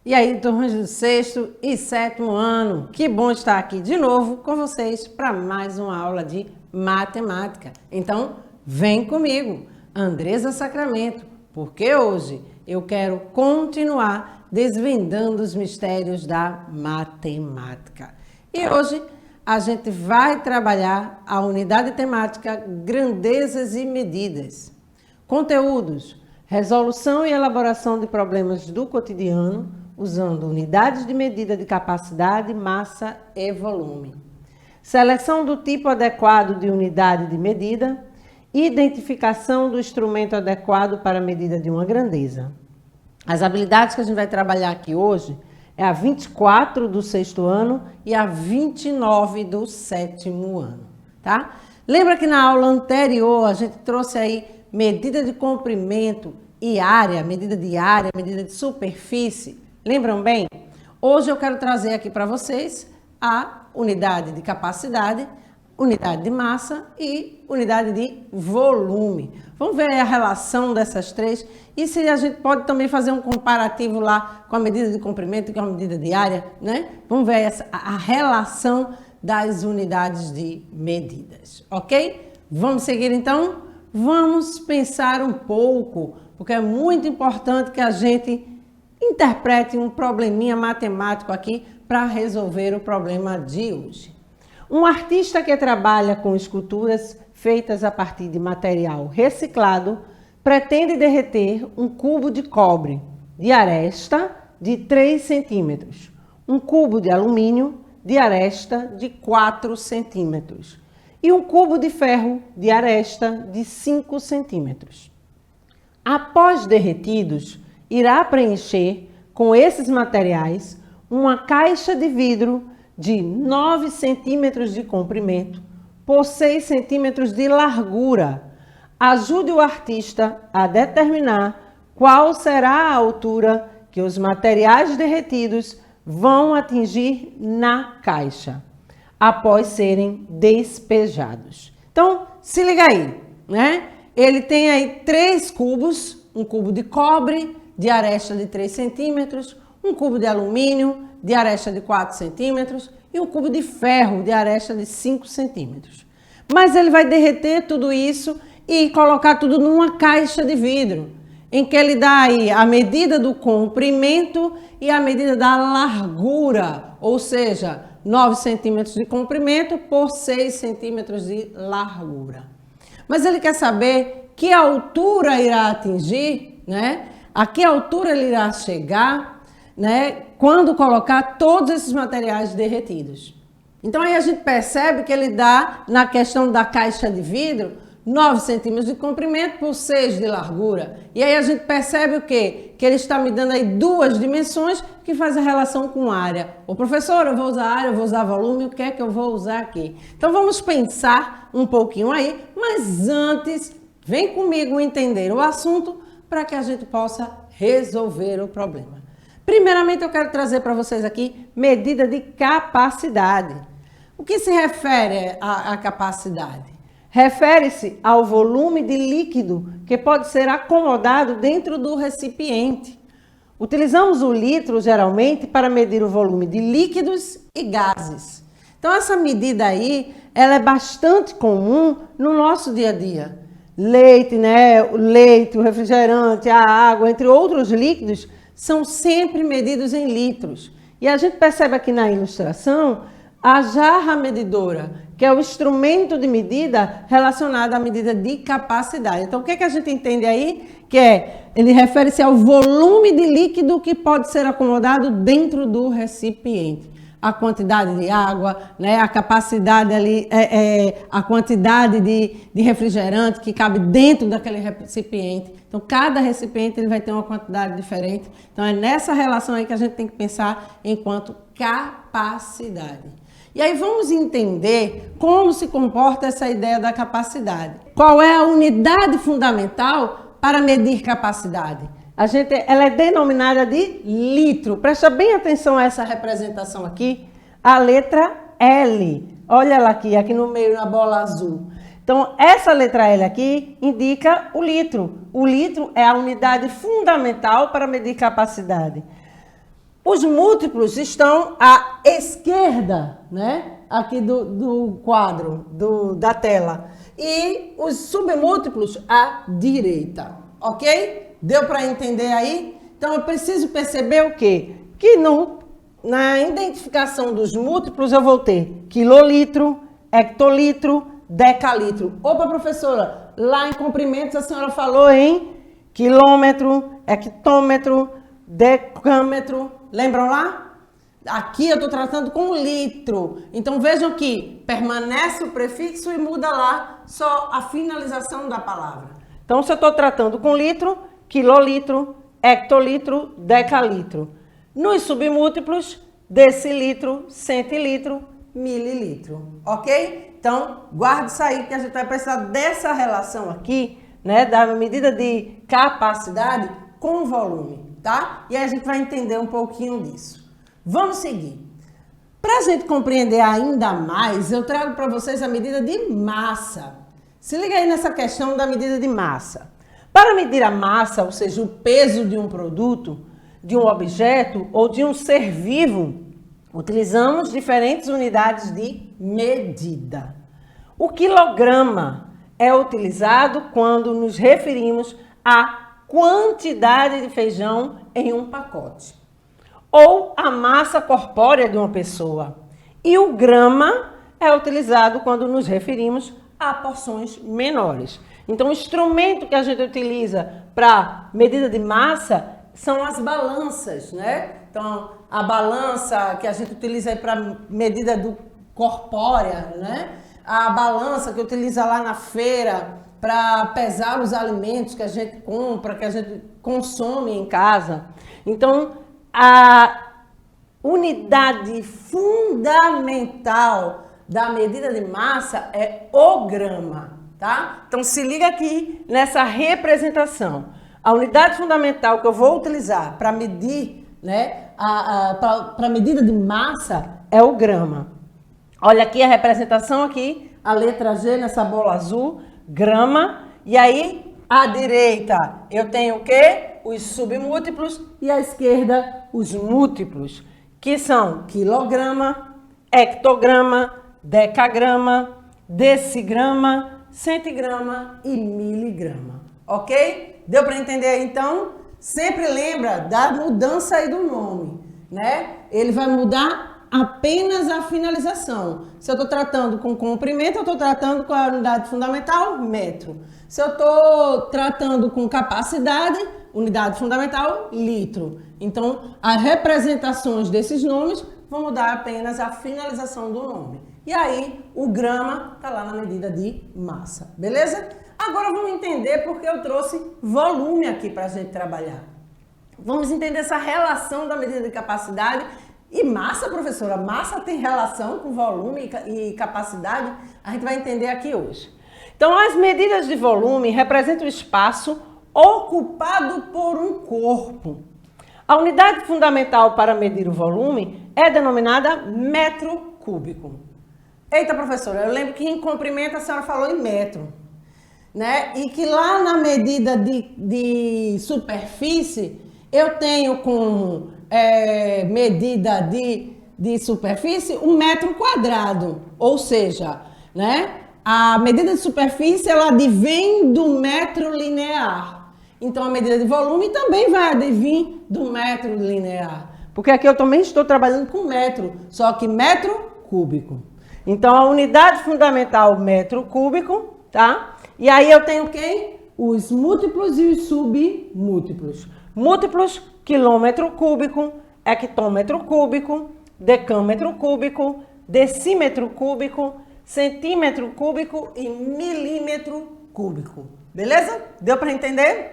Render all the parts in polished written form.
E aí, turmas do 6º e 7º ano, que bom estar aqui de novo com vocês para mais uma aula de matemática. Então, vem comigo, Andresa Sacramento, porque hoje eu quero continuar desvendando os mistérios da matemática. E hoje a gente vai trabalhar a unidade temática Grandezas e Medidas. Conteúdos: resolução e elaboração de problemas do cotidiano, usando unidades de medida de capacidade, massa e volume. Seleção do tipo adequado de unidade de medida. Identificação do instrumento adequado para a medida de uma grandeza. As habilidades que a gente vai trabalhar aqui hoje é a 24 do 6º ano e a 29 do 7º ano, tá? Lembra que na aula anterior a gente trouxe aí medida de comprimento e área, medida de área, medida de superfície? Lembram bem? Hoje eu quero trazer aqui para vocês a unidade de capacidade, unidade de massa e unidade de volume. Vamos ver a relação dessas três e se a gente pode também fazer um comparativo lá com a medida de comprimento e com a medida de área, né? Vamos ver a relação das unidades de medidas, ok? Vamos seguir então? Vamos pensar um pouco, porque é muito importante que a gente interprete um probleminha matemático aqui para resolver o problema de hoje. Um artista que trabalha com esculturas feitas a partir de material reciclado pretende derreter um cubo de cobre de aresta de 3 centímetros, um cubo de alumínio de aresta de 4 centímetros e um cubo de ferro de aresta de 5 centímetros. Após derretidos, irá preencher com esses materiais uma caixa de vidro de 9 centímetros de comprimento por 6 centímetros de largura. Ajude o artista a determinar qual será a altura que os materiais derretidos vão atingir na caixa, após serem despejados. Então, se liga aí, né? Ele tem aí 3 cubos, um cubo de cobre de aresta de 3 centímetros, um cubo de alumínio de aresta de 4 centímetros e um cubo de ferro de aresta de 5 centímetros. Mas ele vai derreter tudo isso e colocar tudo numa caixa de vidro, em que ele dá aí a medida do comprimento e a medida da largura, ou seja, 9 centímetros de comprimento por 6 centímetros de largura. Mas ele quer saber que altura irá atingir, né? A que altura ele irá chegar, né, quando colocar todos esses materiais derretidos. Então aí a gente percebe que ele dá, na questão da caixa de vidro, 9 centímetros de comprimento por 6 de largura. E aí a gente percebe o quê? Que ele está me dando aí 2 dimensões que faz a relação com área. Ô professor, eu vou usar área, eu vou usar volume, o que é que eu vou usar aqui? Então vamos pensar um pouquinho aí, mas antes, vem comigo entender o assunto para que a gente possa resolver o problema. Primeiramente, eu quero trazer para vocês aqui medida de capacidade. O que se refere à capacidade? Refere-se ao volume de líquido que pode ser acomodado dentro do recipiente. Utilizamos o litro, geralmente, para medir o volume de líquidos e gases. Então, essa medida aí, ela é bastante comum no nosso dia a dia. Leite, né? O leite, o refrigerante, a água, entre outros líquidos, são sempre medidos em litros. E a gente percebe aqui na ilustração a jarra medidora, que é o instrumento de medida relacionado à medida de capacidade. Então, o que a gente entende aí? Ele refere-se ao volume de líquido que pode ser acomodado dentro do recipiente. A quantidade de água, né, a capacidade ali, a quantidade de refrigerante que cabe dentro daquele recipiente. Então, cada recipiente ele vai ter uma quantidade diferente. Então, é nessa relação aí que a gente tem que pensar enquanto capacidade. E aí vamos entender como se comporta essa ideia da capacidade. Qual é a unidade fundamental para medir capacidade? Ela é denominada de litro. Presta bem atenção a essa representação aqui. A letra L. Olha ela aqui no meio, na bola azul. Então, essa letra L aqui indica o litro. O litro é a unidade fundamental para medir capacidade. Os múltiplos estão à esquerda, né? Aqui do quadro, da tela. E os submúltiplos à direita, ok? Deu para entender aí? Então, eu preciso perceber o quê? Que na identificação dos múltiplos eu vou ter quilolitro, hectolitro, decalitro. Opa, professora, lá em comprimentos a senhora falou em quilômetro, hectômetro, decâmetro. Lembram lá? Aqui eu estou tratando com litro. Então vejam que permanece o prefixo e muda lá só a finalização da palavra. Então se eu estou tratando com litro, quilolitro, hectolitro, decalitro. Nos submúltiplos, decilitro, centilitro, mililitro. Ok? Então guarde isso aí que a gente vai precisar dessa relação aqui, né, da medida de capacidade com volume. Tá? E aí a gente vai entender um pouquinho disso. Vamos seguir. Para a gente compreender ainda mais, eu trago para vocês a medida de massa. Se liga aí nessa questão da medida de massa. Para medir a massa, ou seja, o peso de um produto, de um objeto ou de um ser vivo, utilizamos diferentes unidades de medida. O quilograma é utilizado quando nos referimos a quantidade de feijão em um pacote, ou a massa corpórea de uma pessoa. E o grama é utilizado quando nos referimos a porções menores. Então, o instrumento que a gente utiliza para medida de massa são as balanças, né? Então, a balança que a gente utiliza para medida do corpórea, né? A balança que utiliza lá na feira para pesar os alimentos que a gente compra, que a gente consome em casa. Então, a unidade fundamental da medida de massa é o grama, tá? Então, se liga aqui nessa representação. A unidade fundamental que eu vou utilizar para medir, né, para medida de massa é o grama. Olha aqui a representação aqui, a letra G nessa bola azul, grama, e aí à direita eu tenho o quê? Os submúltiplos e à esquerda os múltiplos, que são quilograma, hectograma, decagrama, decigrama, centigrama e miligrama, ok? Deu para entender aí então? Sempre lembra da mudança aí do nome, né? Ele vai mudar apenas a finalização. Se eu estou tratando com comprimento, eu estou tratando com a unidade fundamental, metro. Se eu estou tratando com capacidade, unidade fundamental, litro. Então, as representações desses nomes vão mudar apenas a finalização do nome. E aí, o grama está lá na medida de massa, beleza? Agora vamos entender porque eu trouxe volume aqui para a gente trabalhar. Vamos entender essa relação da medida de capacidade e massa, professora. Massa tem relação com volume e capacidade? A gente vai entender aqui hoje. Então, as medidas de volume representam o espaço ocupado por um corpo. A unidade fundamental para medir o volume é denominada metro cúbico. Eita, professora, eu lembro que em comprimento a senhora falou em metro, né? E que lá na medida de superfície, eu tenho como medida de superfície um metro quadrado, ou seja, né? A medida de superfície, ela advém do metro linear. Então, a medida de volume também vai advir do metro linear. Porque aqui eu também estou trabalhando com metro, só que metro cúbico. Então, a unidade fundamental, metro cúbico, tá? E aí eu tenho quem? Os múltiplos e os submúltiplos. Múltiplos, quilômetro cúbico, hectômetro cúbico, decâmetro cúbico, decímetro cúbico, centímetro cúbico e milímetro cúbico. Beleza? Deu para entender?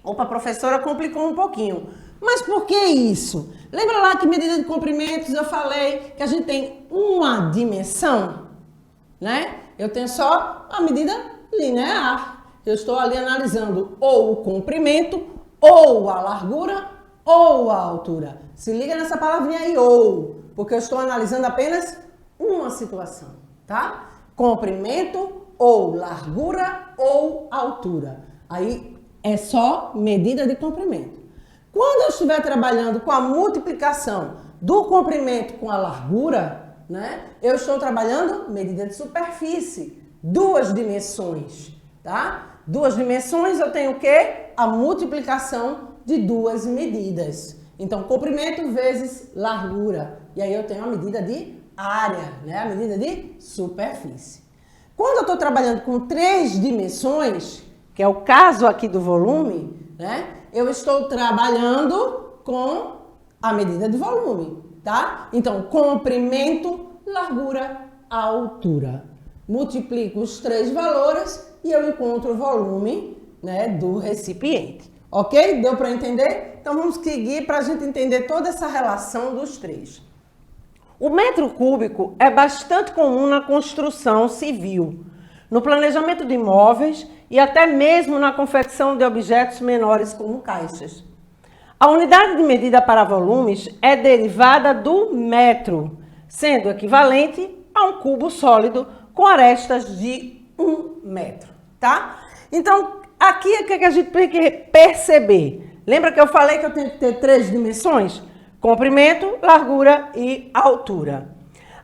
Opa, a professora complicou um pouquinho. Mas por que isso? Lembra lá que medida de comprimentos eu falei que a gente tem uma dimensão, né? Eu tenho só a medida linear. Eu estou ali analisando ou o comprimento, ou a largura, ou a altura. Se liga nessa palavrinha aí, ou, porque eu estou analisando apenas uma situação, tá? Comprimento, ou largura, ou altura. Aí é só medida de comprimento. Quando eu estiver trabalhando com a multiplicação do comprimento com a largura, né, eu estou trabalhando medida de superfície, duas dimensões, tá? Duas dimensões eu tenho o quê? A multiplicação de duas medidas. Então, comprimento vezes largura. E aí eu tenho a medida de área, né? A medida de superfície. Quando eu estou trabalhando com três dimensões, que é o caso aqui do volume, né? Eu estou trabalhando com a medida de volume, tá? Então, comprimento, largura, altura. Multiplico os três valores e eu encontro o volume, né, do recipiente. Ok? Deu para entender? Então, vamos seguir para a gente entender toda essa relação dos três. O metro cúbico é bastante comum na construção civil, no planejamento de imóveis e até mesmo na confecção de objetos menores como caixas. A unidade de medida para volumes é derivada do metro, sendo equivalente a um cubo sólido com arestas de 1 metro, tá? Então, aqui é que a gente tem que perceber. Lembra que eu falei que eu tenho que ter três dimensões? Comprimento, largura e altura.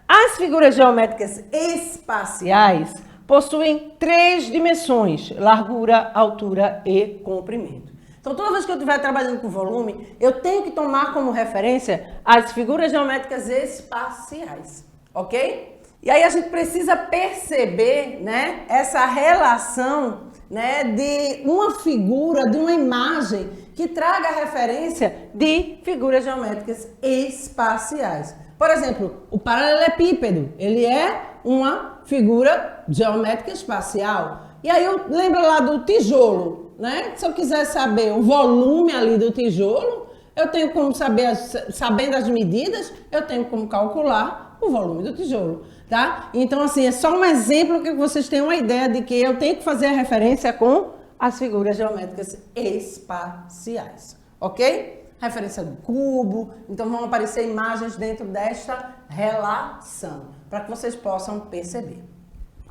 As figuras geométricas espaciais possuem três dimensões: largura, altura e comprimento. Então, toda vez que eu estiver trabalhando com volume, eu tenho que tomar como referência as figuras geométricas espaciais, ok? E aí a gente precisa perceber, né, essa relação, né, de uma figura, de uma imagem que traga a referência de figuras geométricas espaciais. Por exemplo, o paralelepípedo, ele é uma figura geométrica espacial. E aí eu lembro lá do tijolo, né? Se eu quiser saber o volume ali do tijolo, eu tenho como saber, sabendo as medidas, eu tenho como calcular o volume do tijolo, tá? Então, assim, é só um exemplo que vocês tenham uma ideia de que eu tenho que fazer a referência com as figuras geométricas espaciais, ok? Referência do cubo, então vão aparecer imagens dentro desta relação, para que vocês possam perceber.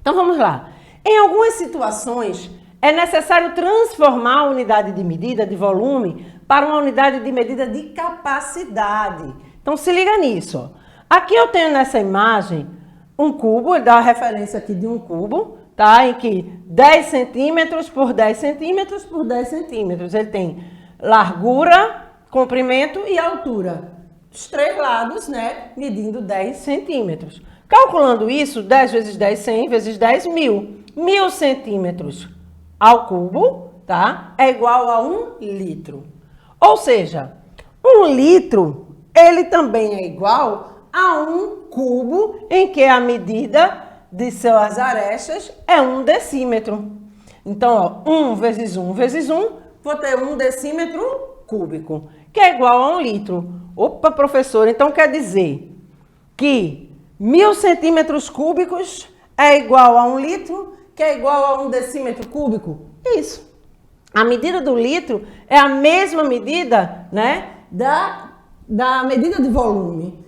Então vamos lá. Em algumas situações, é necessário transformar a unidade de medida de volume para uma unidade de medida de capacidade. Então se liga nisso. Aqui eu tenho nessa imagem um cubo, ele dá a referência aqui de um cubo, tá? Em que 10 centímetros por 10 centímetros por 10 centímetros. Ele tem largura, comprimento e altura. Os três lados, né? Medindo 10 centímetros. Calculando isso, 10 vezes 10, 100 vezes 10, 1000. 1000 centímetros ao cubo, tá? É igual a 1 litro. Ou seja, 1 litro, ele também é igual a um cubo em que a medida de suas arestas é 1 decímetro. Então, ó, 1 vezes 1 vezes 1, vou ter 1 decímetro cúbico, que é igual a 1 litro. Opa, professor, então quer dizer que 1000 centímetros cúbicos é igual a 1 litro, que é igual a 1 decímetro cúbico? Isso. A medida do litro é a mesma medida, né, da medida de volume.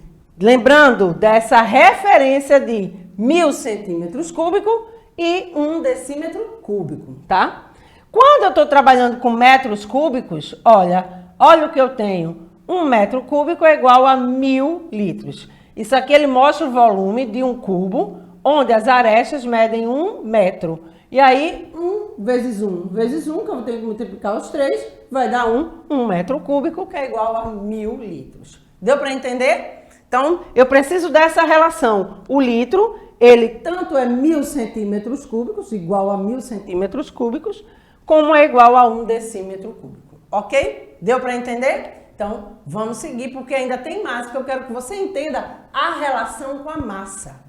Lembrando dessa referência de 1000 centímetros cúbicos e 1 decímetro cúbico, tá? Quando eu estou trabalhando com metros cúbicos, olha o que eu tenho. 1 metro cúbico é igual a 1000 litros. Isso aqui ele mostra o volume de um cubo, onde as arestas medem 1 metro. E aí, 1 vezes 1 vezes 1, que eu vou ter que multiplicar os três, vai dar 1 metro cúbico, que é igual a 1000 litros. Deu para entender? Então, eu preciso dessa relação. O litro, ele tanto é 1000 centímetros cúbicos, igual a 1000 centímetros cúbicos, como é igual a 1 decímetro cúbico. Ok? Deu para entender? Então, vamos seguir, porque ainda tem mais, porque eu quero que você entenda a relação com a massa.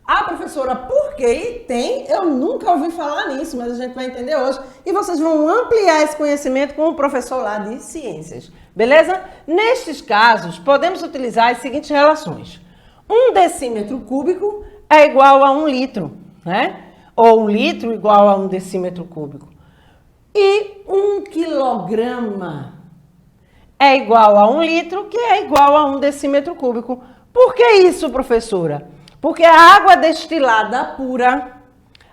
Ah, professora, por que tem? Eu nunca ouvi falar nisso, mas a gente vai entender hoje. E vocês vão ampliar esse conhecimento com o professor lá de ciências. Beleza? Nestes casos, podemos utilizar as seguintes relações. 1 decímetro cúbico é igual a 1 litro, né? Ou 1 litro igual a 1 decímetro cúbico. E 1 quilograma é igual a 1 litro, que é igual a 1 decímetro cúbico. Por que isso, professora? Porque a água destilada pura,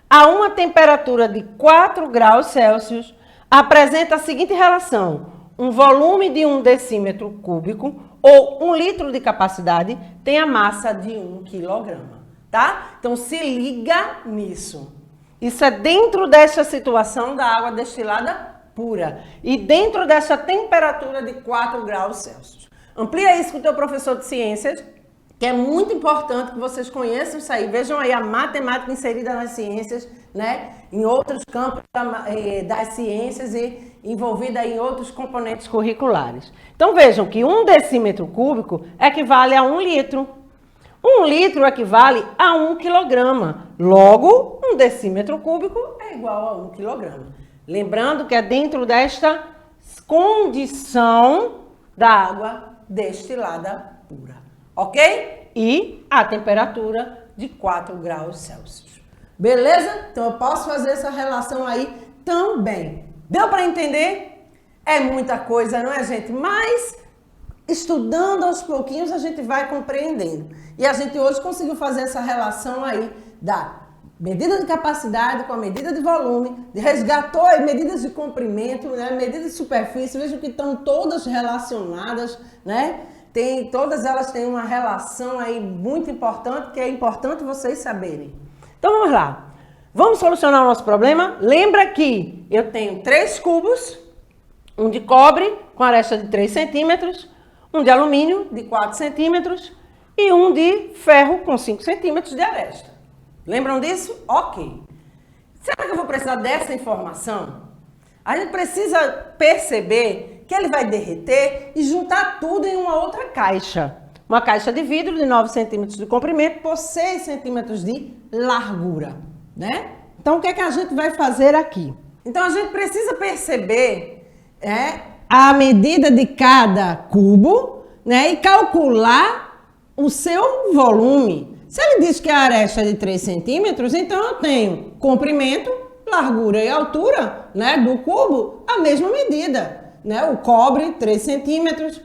a uma temperatura de 4 graus Celsius, apresenta a seguinte relação. um volume de 1 decímetro cúbico ou 1 litro de capacidade tem a massa de 1 quilograma, tá? Então, se liga nisso. Isso é dentro dessa situação da água destilada pura e dentro dessa temperatura de 4 graus Celsius. Amplia isso com o teu professor de ciências, que é muito importante que vocês conheçam isso aí. Vejam aí a matemática inserida nas ciências, né? Em outros campos das ciências e envolvida em outros componentes curriculares. Então vejam que 1 decímetro cúbico equivale a 1 litro. 1 litro equivale a 1 quilograma. Logo, 1 decímetro cúbico é igual a 1 quilograma. Lembrando que é dentro desta condição da água destilada pura, ok? E a temperatura de 4 graus Celsius. Beleza? Então eu posso fazer essa relação aí também. Deu para entender? É muita coisa, não é, gente? Mas estudando aos pouquinhos a gente vai compreendendo. E a gente hoje conseguiu fazer essa relação aí da medida de capacidade com a medida de volume, resgatou as medidas de comprimento, né? Medidas de superfície, vejam que estão todas relacionadas, né? Todas elas têm uma relação aí muito importante, que é importante vocês saberem. Então vamos lá. Vamos solucionar o nosso problema? Lembra que eu tenho 3 cubos, um de cobre com aresta de 3 centímetros, um de alumínio de 4 centímetros e um de ferro com 5 centímetros de aresta. Lembram disso? Ok. Será que eu vou precisar dessa informação? A gente precisa perceber que ele vai derreter e juntar tudo em uma outra caixa. Uma caixa de vidro de 9 centímetros de comprimento por 6 centímetros de largura, né? Então, o que é que a gente vai fazer aqui? Então, a gente precisa perceber a medida de cada cubo, né? E calcular o seu volume. Se ele diz que a aresta é de 3 centímetros, então eu tenho comprimento, largura e altura, né, do cubo, a mesma medida. Né? O cobre, 3 centímetros,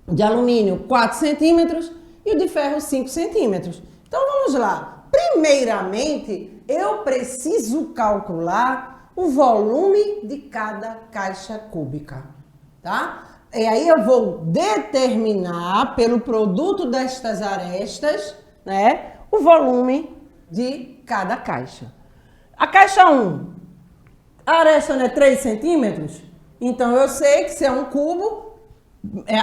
de alumínio, 4 centímetros e o de ferro, 5 centímetros. Então vamos lá. Primeiramente, eu preciso calcular o volume de cada caixa cúbica. Tá? E aí eu vou determinar, pelo produto destas arestas, né, o volume de cada caixa. A caixa 1, a aresta não é 3 centímetros? Então eu sei que se é um cubo,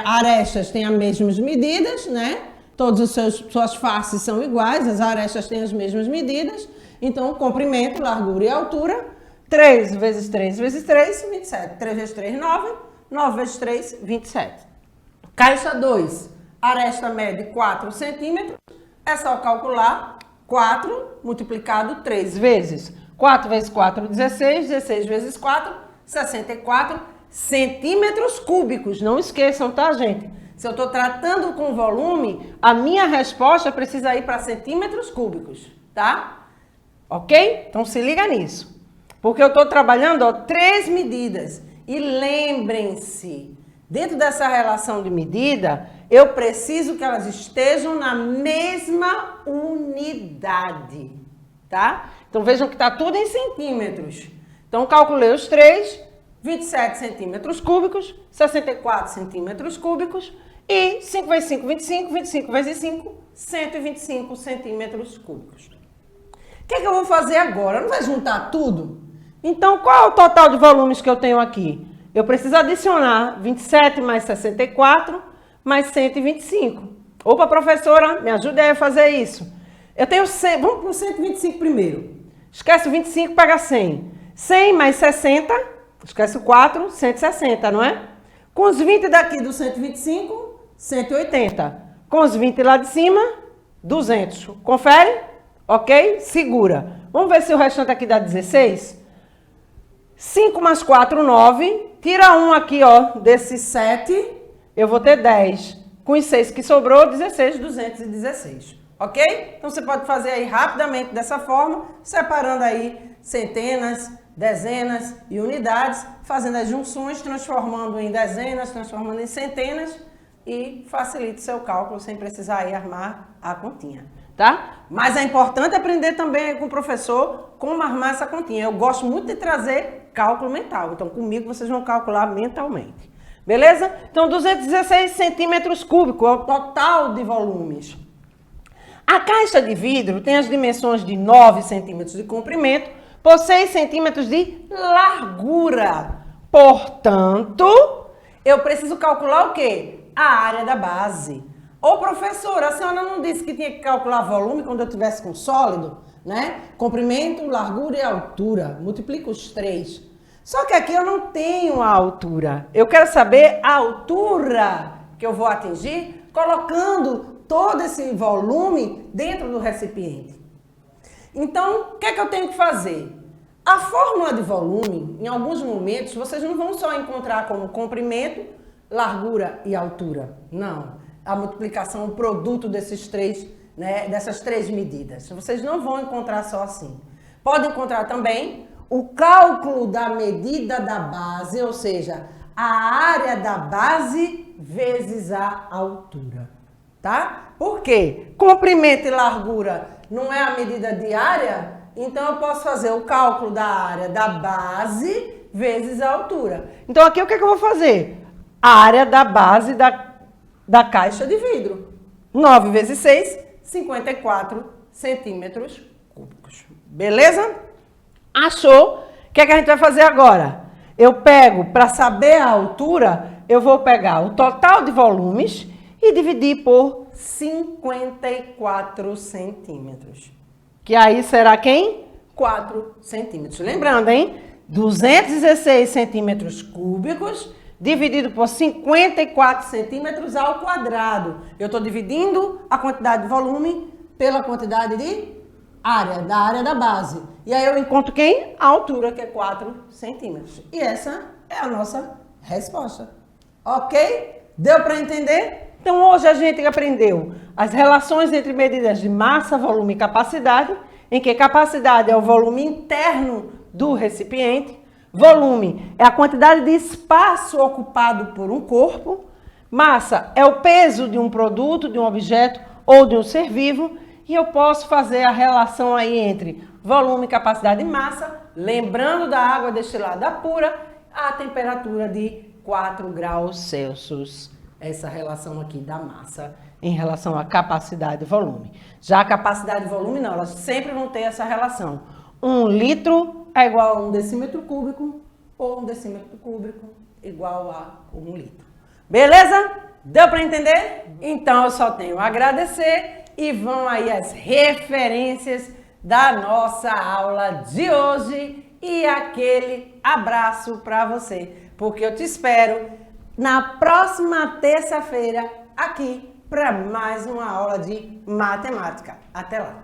arestas têm as mesmas medidas, né? Todas as suas faces são iguais, as arestas têm as mesmas medidas. Então, comprimento, largura e altura, 3 vezes 3 vezes 3, 27. 3 vezes 3, 9. 9 vezes 3, 27. Caixa 2, aresta mede 4 centímetros. É só calcular 4 multiplicado 3 vezes. 4 vezes 4, 16. 16 vezes 4, 64 centímetros cúbicos. Não esqueçam, tá, gente? Se eu estou tratando com volume, a minha resposta precisa ir para centímetros cúbicos, tá? Ok? Então se liga nisso. Porque eu estou trabalhando 3 medidas. E lembrem-se, dentro dessa relação de medida, eu preciso que elas estejam na mesma unidade, tá? Então vejam que está tudo em centímetros. Então calculei os 3, 27 centímetros cúbicos, 64 centímetros cúbicos e 5 vezes 5, 25, 25 vezes 5, 125 centímetros cúbicos. O que é que eu vou fazer agora? Não vai juntar tudo? Então, qual é o total de volumes que eu tenho aqui? Eu preciso adicionar 27 mais 64 mais 125. Opa, professora, me ajude aí a fazer isso. Eu tenho 100, vamos para o 125 primeiro. Esquece o 25, pega 100. 100 mais 60, esquece o 4, 160, não é? Com os 20 daqui do 125, 180. Com os 20 lá de cima, 200. Confere? Ok? Segura. Vamos ver se o restante aqui dá 16. 5 mais 4, 9. Tira 1 aqui, ó, desse 7. Eu vou ter 10. Com os 6 que sobrou, 16, 216. Ok? Então, você pode fazer aí rapidamente dessa forma, separando aí centenas, dezenas e unidades, fazendo as junções, transformando em dezenas, transformando em centenas e facilita o seu cálculo sem precisar aí armar a continha. Tá? Mas é importante aprender também com o professor como armar essa continha. Eu gosto muito de trazer cálculo mental, então comigo vocês vão calcular mentalmente. Beleza? Então, 216 centímetros cúbicos é o total de volumes. A caixa de vidro tem as dimensões de 9 centímetros de comprimento por 6 centímetros de largura. Portanto, eu preciso calcular o quê? A área da base. Ô, professora, a senhora não disse que tinha que calcular volume quando eu tivesse com sólido, né? Comprimento, largura e altura. Multiplica os 3. Só que aqui eu não tenho a altura. Eu quero saber a altura que eu vou atingir colocando todo esse volume dentro do recipiente. Então, o que é que eu tenho que fazer? A fórmula de volume, em alguns momentos, vocês não vão só encontrar como comprimento, largura e altura. Não. A multiplicação, o produto desses três, né, dessas três medidas. Vocês não vão encontrar só assim. Pode encontrar também o cálculo da medida da base, ou seja, a área da base vezes a altura. Tá? Por quê? Comprimento e largura não é a medida de área, então eu posso fazer o cálculo da área da base vezes a altura. Então aqui o que é que eu vou fazer? A área da base da caixa de vidro. 9 vezes 6, 54 centímetros cúbicos. Beleza? Achou? O que é que a gente vai fazer agora? Eu pego, para saber a altura, eu vou pegar o total de volumes e dividir por 54 centímetros. Que aí será quem? 4 centímetros. Lembrando, hein? 216 centímetros cúbicos dividido por 54 centímetros ao quadrado. Eu estou dividindo a quantidade de volume pela quantidade de área, da área da base. E aí eu encontro quem? A altura, que é 4 centímetros. E essa é a nossa resposta. Ok? Deu para entender? Então, hoje a gente aprendeu as relações entre medidas de massa, volume e capacidade, em que capacidade é o volume interno do recipiente, volume é a quantidade de espaço ocupado por um corpo, massa é o peso de um produto, de um objeto ou de um ser vivo, e eu posso fazer a relação aí entre volume, capacidade e massa, lembrando da água destilada pura, a temperatura de 4 graus Celsius. Essa relação aqui da massa em relação à capacidade e volume. Já a capacidade e volume não, elas sempre vão ter essa relação. 1 litro é igual a 1 decímetro cúbico, ou 1 decímetro cúbico igual a 1 litro. Beleza? Deu para entender? Então eu só tenho a agradecer e vão aí as referências da nossa aula de hoje e aquele abraço para você, porque eu te espero na próxima terça-feira, aqui, para mais uma aula de matemática. Até lá!